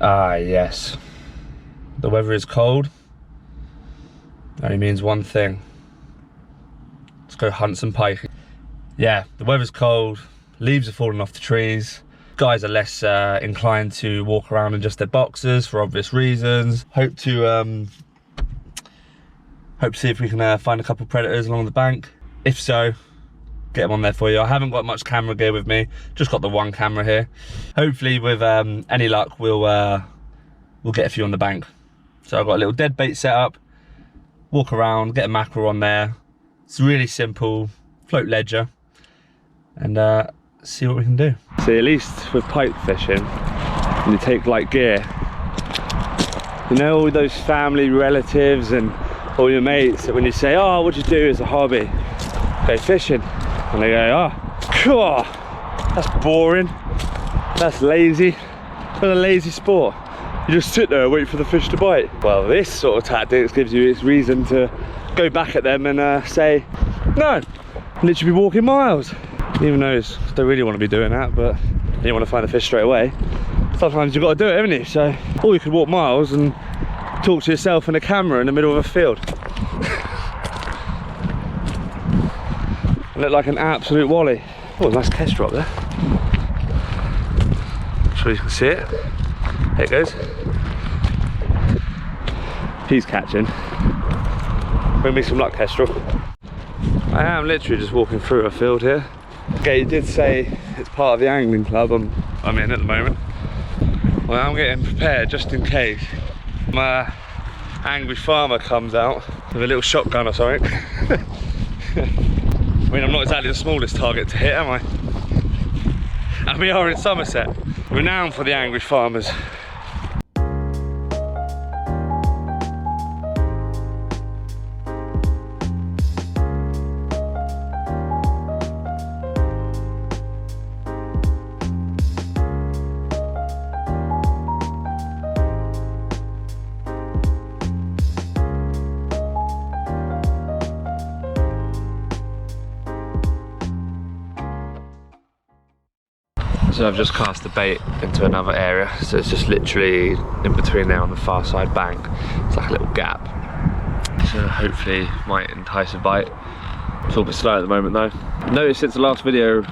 Ah, yes. The weather is cold. Only means one thing. Let's go hunt some pike. Yeah, the weather's cold. Leaves are falling off the trees. Guys are less inclined to walk around in just their boxers for obvious reasons. Hope to see if we can find a couple of predators along the bank. If so, get them on there for you. I haven't got much camera gear with me. Just got the one camera here. Hopefully, with any luck, we'll get a few on the bank. So I've got a little dead bait set up. Walk around, get a mackerel on there. It's really simple. Float ledger, and see what we can do. See, at least with pike fishing, when you take light gear, you know all those family relatives and all your mates that when you say, oh, what do you do as a hobby? Go fishing. And they go, oh, that's boring. That's lazy. What a lazy sport. You just sit there and wait for the fish to bite. Well, this sort of tactics gives you its reason to go back at them and say, no, literally be walking miles. Even though you don't really want to be doing that, but you want to find the fish straight away. Sometimes you've got to do it, haven't you? So, or you could walk miles and talk to yourself in a camera in the middle of a field. Look like an absolute wally. Oh, nice kestrel up there. I'm sure you can see it. There it goes. He's catching. Bring me some luck, kestrel. I am literally just walking through a field here. Okay, you did say it's part of the angling club I'm in at the moment. Well, I'm getting prepared just in case my angry farmer comes out with a little shotgun or something. I mean, I'm not exactly the smallest target to hit, am I? And we are in Somerset, renowned for the angry farmers. So I've just cast the bait into another area, so it's just literally in between there on the far side bank. It's like a little gap, so hopefully might entice a bite. It's all a bit slow at the moment though. Noticed since the last video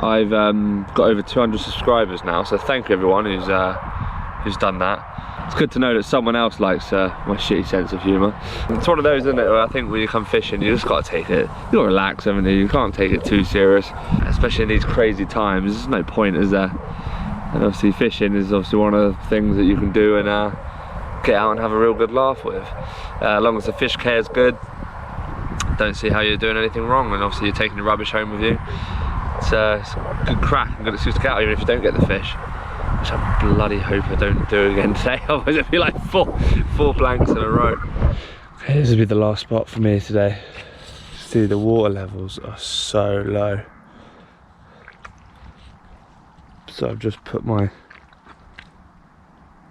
I've got over 200 subscribers now, so thank you everyone who's done that. It's good to know that someone else likes my shitty sense of humour. It's one of those, isn't it, where I think when you come fishing, you just got to take it. You got to relax, haven't you? You can't take it too serious, especially in these crazy times. There's no point, is there? And obviously fishing is obviously one of the things that you can do and get out and have a real good laugh with. As long as the fish care is good, don't see how you're doing anything wrong, and obviously you're taking the rubbish home with you. It's a good crack and good excuse to get out even if you don't get the fish. Which I bloody hope I don't do again today, otherwise it'd be like four blanks in a row. Okay, this will be the last spot for me today. See, the water levels are so low. So I've just put my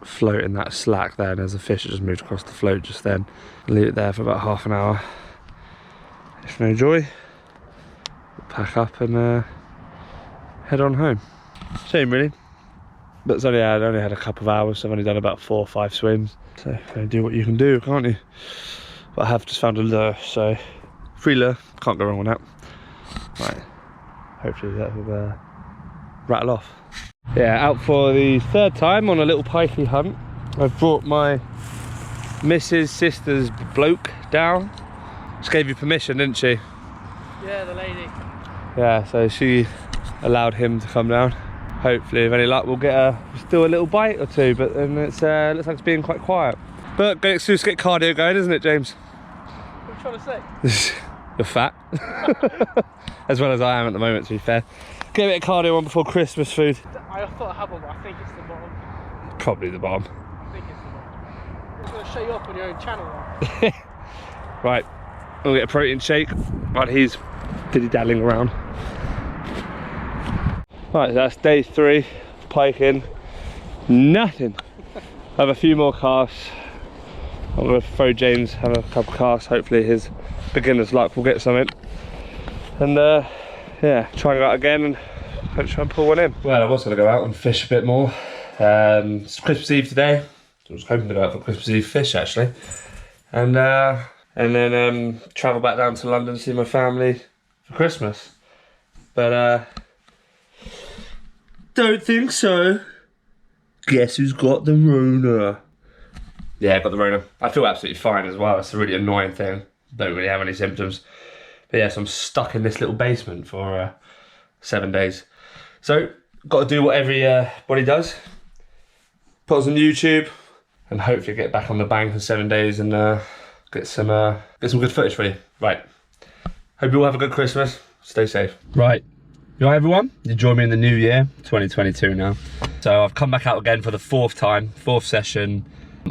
float in that slack there, and there's a fish that just moved across the float just then. Leave it there for about half an hour. If no joy, we'll pack up and head on home. Shame really. But it's only, I only had a couple of hours, so I've only done about 4 or 5 swims. So do what you can do, can't you? But I have just found a lure, so free lure, can't go wrong with that. Right, hopefully that will rattle off. Yeah, out for the 3rd time on a little pikey hunt. I've brought my missus' sister's bloke down. She gave you permission, didn't she? Yeah, the lady. Yeah, so she allowed him to come down. Hopefully, with any luck, we'll get still a little bite or two, but then it's looks like it's being quite quiet. But good excuse to get cardio going, isn't it, James? What are you trying to say? You're fat. As well as I am at the moment, to be fair. Get a bit of cardio on before Christmas food. I thought I had one, but I think it's the bottom. Probably the bomb. I think it's the bottom. I'm going to show you up on your own channel now. Right, we'll get a protein shake while he's dilly-daddling around. Right, that's day 3, piking, nothing. I have a few more casts. I'm going to throw James, have a couple of casts, hopefully his beginner's luck will get something. And yeah, try and go out again and try and pull one in. Well, I was going to go out and fish a bit more, It's Christmas Eve today. I was hoping to go out for Christmas Eve fish actually. And then travel back down to London to see my family for Christmas. But don't think so. Guess who's got the Rona? Yeah, I got the Rona. I feel absolutely fine as well. It's a really annoying thing. Don't really have any symptoms. But yeah, so I'm stuck in this little basement for 7 days. So, got to do what everybody does. Put us on YouTube and hopefully get back on the bank in 7 days and get some good footage for you. Right. Hope you all have a good Christmas. Stay safe. Right. You all right, everyone? You join me in the new year, 2022 now. So I've come back out again for the fourth session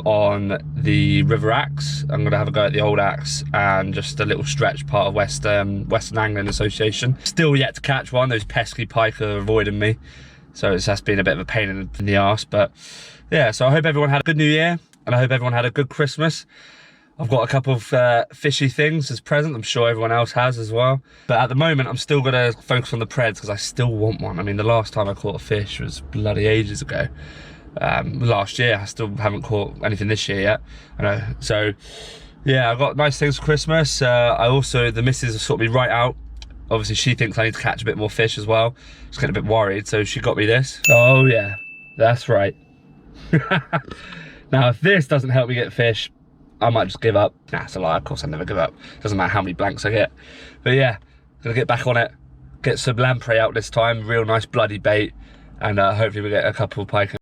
on the River Axe. I'm gonna have a go at the old axe and just a little stretch part of Western Angling Association. Still yet to catch one. Those pesky pike are avoiding me, so that's been a bit of a pain in the arse. But yeah, so I hope everyone had a good New Year and I hope everyone had a good Christmas. I've got a couple of fishy things as present. I'm sure everyone else has as well. But at the moment, I'm still gonna focus on the preds because I still want one. I mean, the last time I caught a fish was bloody ages ago. Last year. I still haven't caught anything this year yet. I know. So yeah, I've got nice things for Christmas. The missus has sorted me right out. Obviously she thinks I need to catch a bit more fish as well. Just getting a bit worried, so she got me this. Oh yeah, that's right. Now if this doesn't help me get fish, I might just give up. Nah, it's a lie, of course I never give up. Doesn't matter how many blanks I get. But yeah, gonna get back on it. Get some lamprey out this time, real nice bloody bait. And hopefully we get a couple of pike.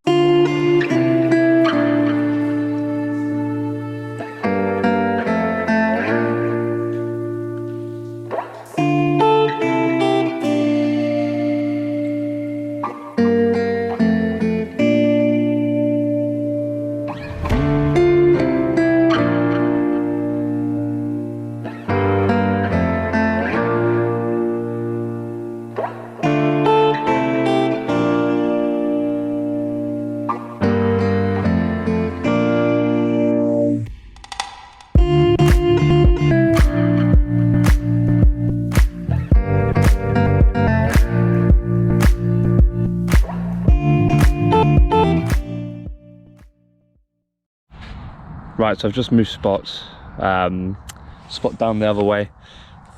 Right, so I've just moved spots. Spot down the other way.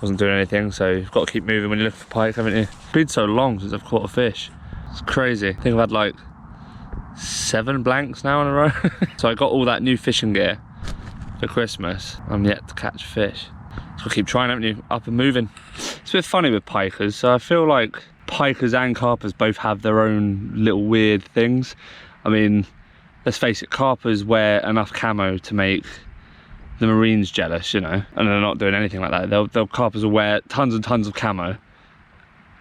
Wasn't doing anything, so you've got to keep moving when you look for pike, haven't you? It's been so long since I've caught a fish. It's crazy. I think I've had like 7 blanks now in a row. So I got all that new fishing gear for Christmas. I'm yet to catch fish. So I'll keep trying, haven't you? Up and moving. It's a bit funny with pikers. So I feel like pikers and carpers both have their own little weird things. I mean, let's face it, carpers wear enough camo to make the Marines jealous, you know, and they're not doing anything like that. Carpers will wear tons and tons of camo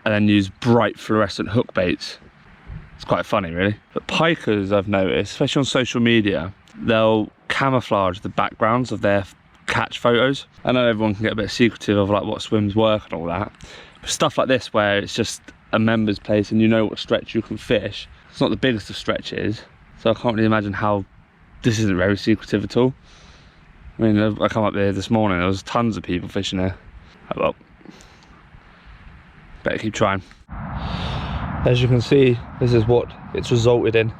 and then use bright fluorescent hook baits. It's quite funny, really. But pikers, I've noticed, especially on social media, they'll camouflage the backgrounds of their catch photos. I know everyone can get a bit secretive of like what swims work and all that, but stuff like this where it's just a member's place and you know what stretch you can fish. It's not the biggest of stretches. So I can't really imagine how this isn't very secretive at all. I mean, I come up here this morning, there was tons of people fishing here. Oh well, better keep trying. As you can see, this is what it's resulted in.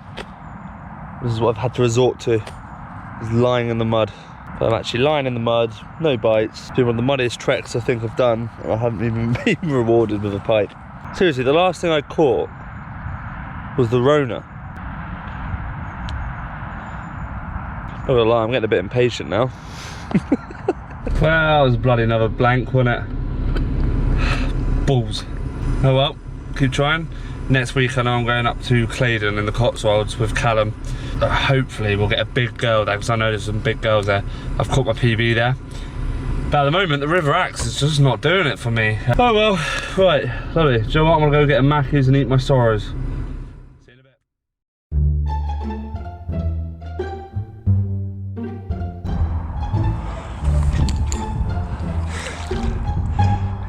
This is what I've had to resort to, is lying in the mud. But I'm actually lying in the mud, no bites. It's been one of the muddiest treks I think I've done, and I haven't even been rewarded with a pike. Seriously, the last thing I caught was the Rona. Not gonna lie, I'm getting a bit impatient now. Well, that was bloody another blank, wasn't it? Balls. Oh well, keep trying. Next week I know I'm going up to Claydon in the Cotswolds with Callum. Hopefully we'll get a big girl there, because I know there's some big girls there. I've caught my PB there. But at the moment, the River Axe is just not doing it for me. Oh well, right, lovely. Do you know what? I'm gonna go get a Mackies and eat my sorrows.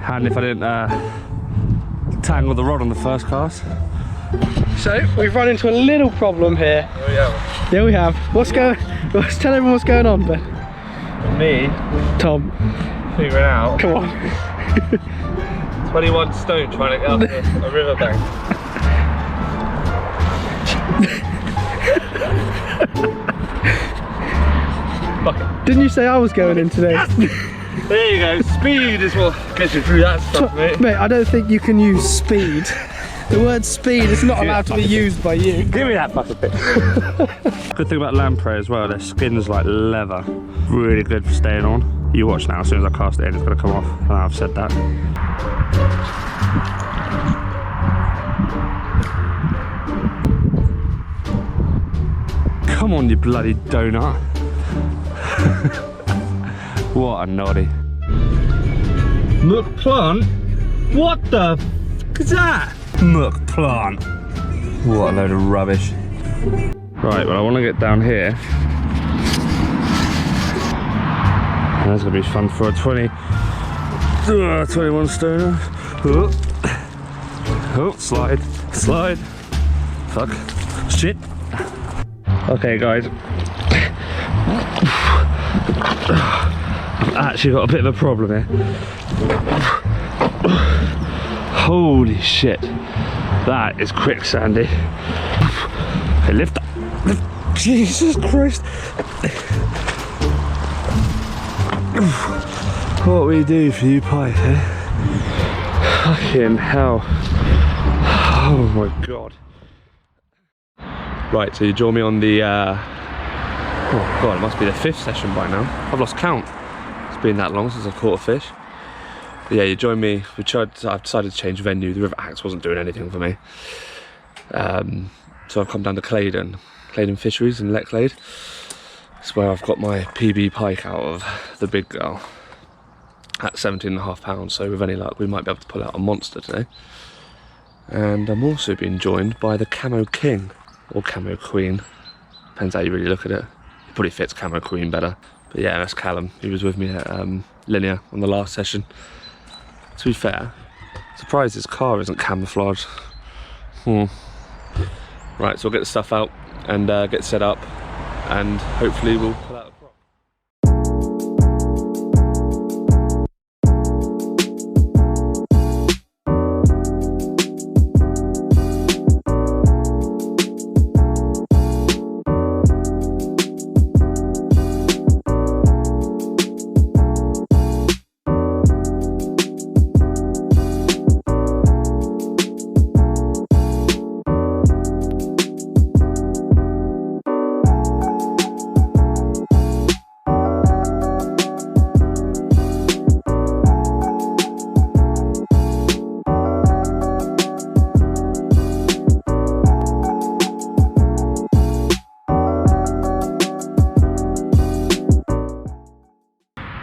And if I didn't tangle the rod on the first cast. So we've run into a little problem here. Oh yeah. Yeah, we have. Tell everyone what's going on, Ben. Me, Tom, figuring out. come on. 21 stone trying to get up a riverbank. Didn't you say I was going in today? There you go, speed is what gets you through that stuff, mate. Mate, I don't think you can use speed. The word speed is not allowed to be used by you. Give me that fucking bit. Good thing about lamprey as well, their skin's like leather. Really good for staying on. You watch now, as soon as I cast it in, it's gonna come off. Now I've said that. Come on, you bloody donut. What a noddy. Muck plant? What the f is that? Muck plant. What a load of rubbish. Right, well I want to get down here. And that's going to be fun for a 21 stoner. Oh, slide, slide. Fuck, shit. Okay guys. I've actually got a bit of a problem here. Holy shit. That is quicksandy. Okay, lift up. Jesus Christ. What we do for you, Pike, eh? Fucking hell. Oh my god. Right, so you join me on the oh god, it must be the 5th session by now. I've lost count. It's been that long since I've caught a fish. But yeah, you join me. I've decided to change venue. The River Axe wasn't doing anything for me. So I've come down to Claydon Fisheries in Claydon. It's where I've got my PB pike out of, the big girl, at 17.5 pounds. So with any luck, we might be able to pull out a monster today. And I'm also being joined by the Camo King, or Camo Queen. Depends how you really look at it. It probably fits Camo Queen better. But yeah, that's Callum. He was with me at Linear on the last session. To be fair, surprised his car isn't camouflaged. Right, so we'll get the stuff out and get set up, and hopefully we'll pull out a crop.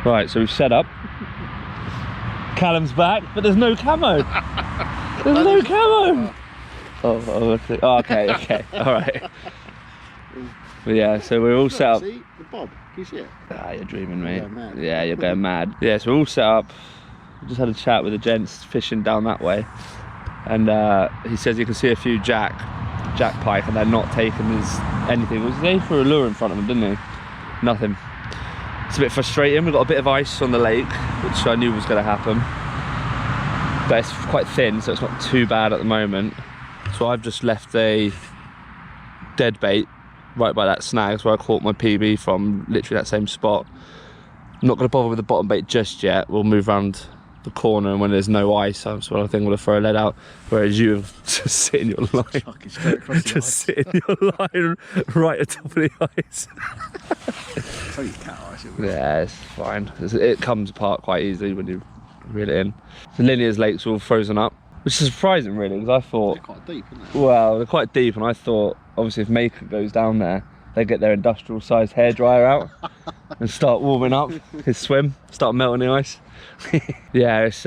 Right, so we've set up. Callum's back, but there's no camo. There's no camo. Oh, okay, all right. But yeah, so we're all set up. See the bob? Can you see it? Ah, you're dreaming, mate. Yeah, You're going mad. Yeah, so we're all set up. We just had a chat with the gents fishing down that way, and he says you can see a few jack pike, and they're not taking anything. Was they for a lure in front of them, didn't he? Nothing. It's a bit frustrating. We've got a bit of ice on the lake, which I knew was going to happen, but it's quite thin, so it's not too bad at the moment. So I've just left a dead bait right by that snag. That's where I caught my PB from, literally that same spot. I'm not going to bother with the bottom bait just yet. We'll move around the corner, and when there's no ice, I'm sort of think we'll throw a lead out, whereas you have just sit in your line. Just sit in your line right at the top of the ice. Yeah, it's fine. It comes apart quite easily when you reel it in. The Linear's lake's all frozen up, which is surprising really, because I thought... They're quite deep, aren't they? Well, they're quite deep, and I thought, obviously if Maker goes down there, they get their industrial sized hairdryer out and start warming up his swim, start melting the ice. Yeah, it's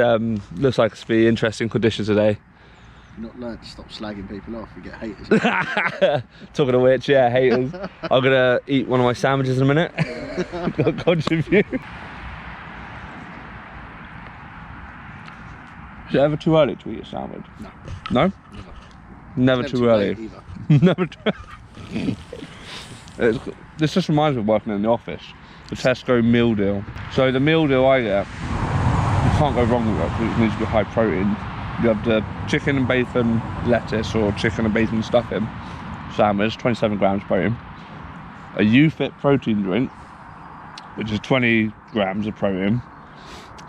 looks like it's to be interesting conditions today. You've not learned to stop slagging people off, you get haters. Talking of which, yeah, haters. I'm gonna eat one of my sandwiches in a minute. Got a contribute. Is it ever too early to eat a sandwich? No. No? Never too early. Never too early. This just reminds me of working in the office. The Tesco meal deal. So the meal deal I get, you can't go wrong with it because it needs to be high protein. You have the chicken and bacon lettuce or chicken and bacon stuffing sandwich, 27 grams protein. A U-Fit protein drink, which is 20 grams of protein.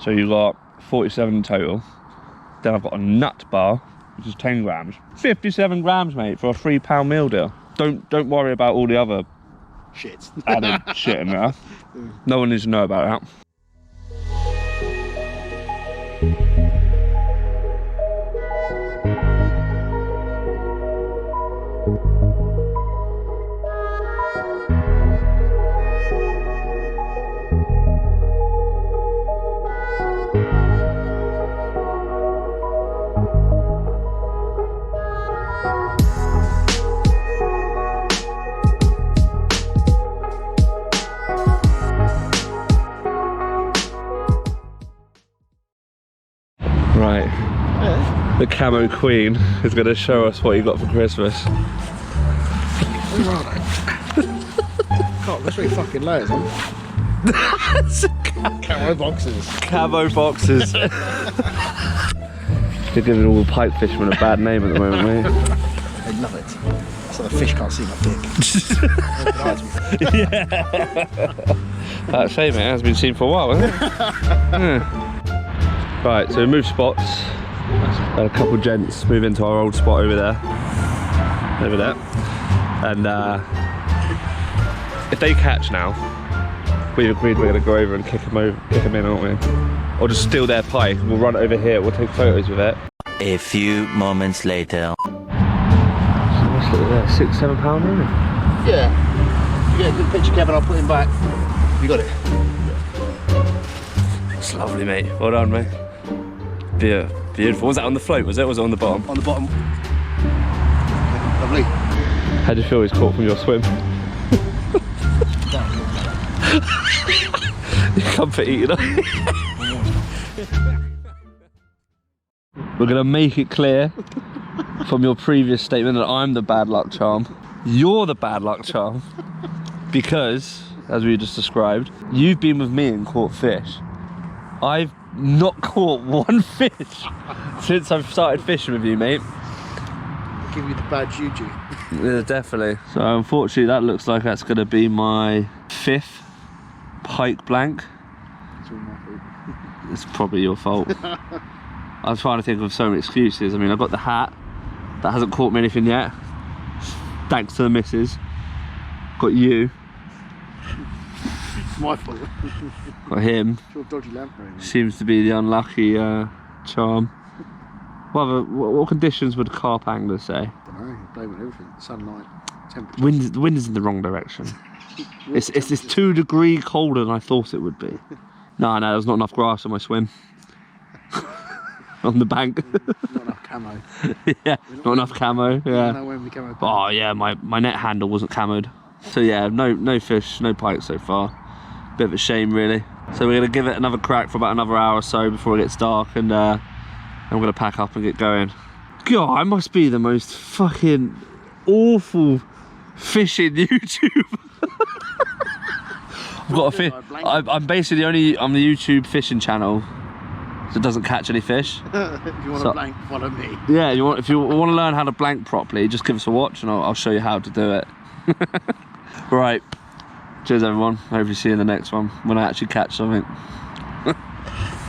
So you got 47 in total. Then I've got a nut bar, which is 10 grams. 57 grams, mate, for a £3 meal deal. Don't worry about all the other Shit. added shit in there. No one needs to know about that. Right, the camo queen is going to show us what you got for Christmas. Where are they? God, there's 3 fucking layers on. Camo boxes. Camo boxes. You're giving all the pike fishermen a bad name at the moment, mate. They love it. So the fish can't see my dick. Yeah. That shame, mate, it has been seen for a while, hasn't it? Yeah. Right, so we moved spots. A couple of gents move into our old spot over there. And if they catch now, we've agreed we're going to go over and kick them in, aren't we? Or just steal their pike. We'll run it over here. We'll take photos with it. A few moments later. So what's it there? £6, £7, really? Yeah. You get a good picture, Kevin, I'll put him back. You got it? It's lovely, mate. Well done, mate. Beautiful. Was that on the float, was it? Or was it on the bottom? On the bottom. Lovely. How do you feel he's caught from your swim? You comfort eating. We're going to make it clear from your previous statement that I'm the bad luck charm. You're the bad luck charm. Because, as we just described, you've been with me and caught fish. I've not caught one fish since I've started fishing with you, mate. I'll give you the bad juju. Yeah, definitely. So unfortunately that looks like that's going to be my 5th pike blank. It's all my fault. It's probably your fault. I was trying to think of so many excuses. I mean, I've got the hat. That hasn't caught me anything yet. Thanks to the missus. Got you. It's my fault. Got him. It's your dodgy lamp, really. Seems to be the unlucky charm. What conditions would carp anglers say? I don't know, you blame it on everything. Sunlight, temperature. The wind is in the wrong direction. It's 2 degrees colder than I thought it would be. No, there's not enough grass on my swim. On the bank. Not enough camo. Yeah, not enough camo. I don't Yeah. know when we camo. Oh yeah, my net handle wasn't camoed. So yeah, no fish, no pike so far. Bit of a shame, really. So we're gonna give it another crack for about another hour or so before it gets dark, and we're gonna pack up and get going. God, I must be the most fucking awful fishing YouTuber. I've got a fish. I'm basically on the YouTube fishing channel that doesn't catch any fish. If you want to blank, follow me. Yeah, if you want to learn how to blank properly, just give us a watch and I'll show you how to do it. Right. Cheers everyone. Hope you see you in the next one when I actually catch something.